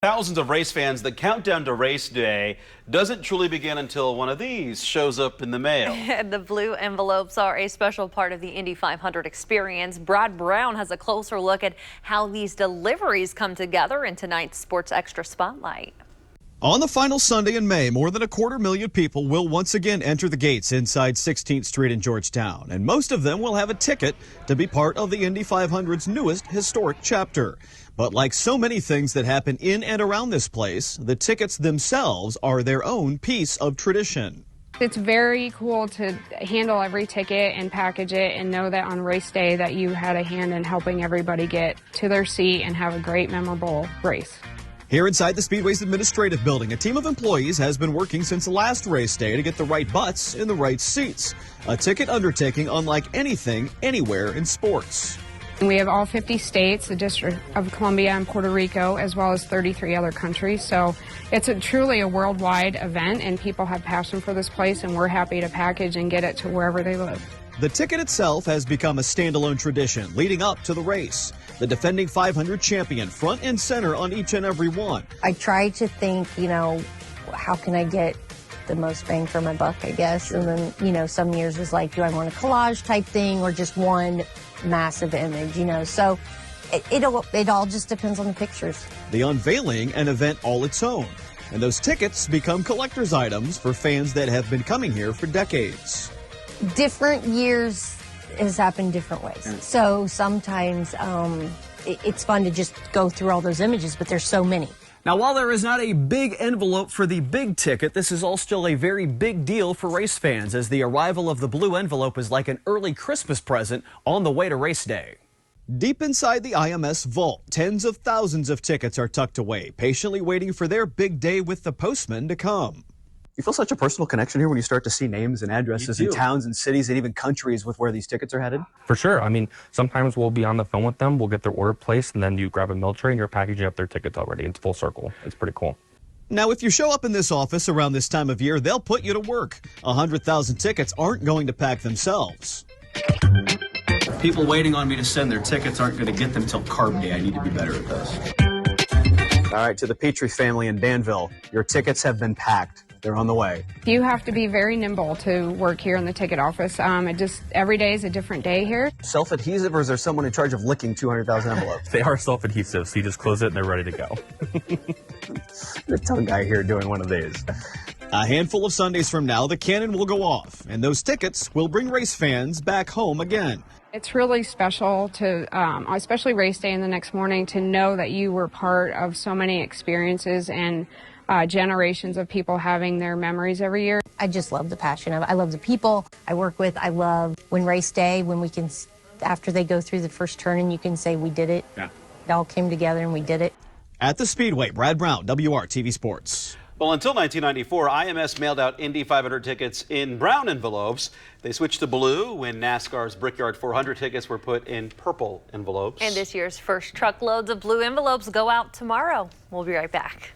Thousands of race fans, the countdown to race day doesn't truly begin until one of these shows up in the mail. The blue envelopes are a special part of the Indy 500 experience. Brad Brown has a closer look at how these deliveries come together in tonight's Sports Extra Spotlight. On the final Sunday in May, more than 250,000 people will once again enter the gates inside 16th Street in Georgetown, and most of them will have a ticket to be part of the Indy 500's newest historic chapter. But like so many things that happen in and around this place, the tickets themselves are their own piece of tradition. It's very cool to handle every ticket and package it and know that on race day that you had a hand in helping everybody get to their seat and have a great, memorable race. Here inside the Speedway's administrative building, a team of employees has been working since last race day to get the right butts in the right seats. A ticket undertaking unlike anything anywhere in sports. We have all 50 states, the District of Columbia and Puerto Rico, as well as 33 other countries. So it's truly a worldwide event, and people have passion for this place, and we're happy to package and get it to wherever they live. The ticket itself has become a standalone tradition leading up to the race. The defending 500 champion front and center on each and every one. I try to think, how can I get the most bang for my buck, I guess. And then, some years was like, do I want a collage type thing or just one massive image, So it all just depends on the pictures. The unveiling, an event all its own. And those tickets become collector's items for fans that have been coming here for decades. Different years has happened different ways. So sometimes it's fun to just go through all those images, but there's so many. Now, while there is not a big envelope for the big ticket, this is all still a very big deal for race fans, as the arrival of the blue envelope is like an early Christmas present on the way to race day. Deep inside the IMS vault, tens of thousands of tickets are tucked away, patiently waiting for their big day with the postman to come. You feel such a personal connection here when you start to see names and addresses in towns and cities and even countries with where these tickets are headed? For sure. I mean, sometimes we'll be on the phone with them, we'll get their order placed, and then you grab a mail tray and you're packaging up their tickets already. It's full circle. It's pretty cool. Now, if you show up in this office around this time of year, they'll put you to work. 100,000 tickets aren't going to pack themselves. People waiting on me to send their tickets aren't going to get them till Carb Day. I need to be better at this. All right, to the Petrie family in Danville, your tickets have been packed. They're on the way. You have to be very nimble to work here in the ticket office. Every day is a different day here. Self-adhesive, or is there someone in charge of licking 200,000 envelopes? They are self-adhesive, so you just close it and they're ready to go. The tongue guy here doing one of these. A handful of Sundays from now, the cannon will go off, and those tickets will bring race fans back home again. It's really special to, especially race day and the next morning, to know that you were part of so many experiences and generations of people having their memories every year. I just love the passion of it. I love the people I work with. I love when race day, when we can, after they go through the first turn and you can say we did it. Yeah. It all came together and we did it. At the Speedway, Brad Brown, WRTV Sports. Well, until 1994, IMS mailed out Indy 500 tickets in brown envelopes. They switched to blue when NASCAR's Brickyard 400 tickets were put in purple envelopes. And this year's first truckloads of blue envelopes go out tomorrow. We'll be right back.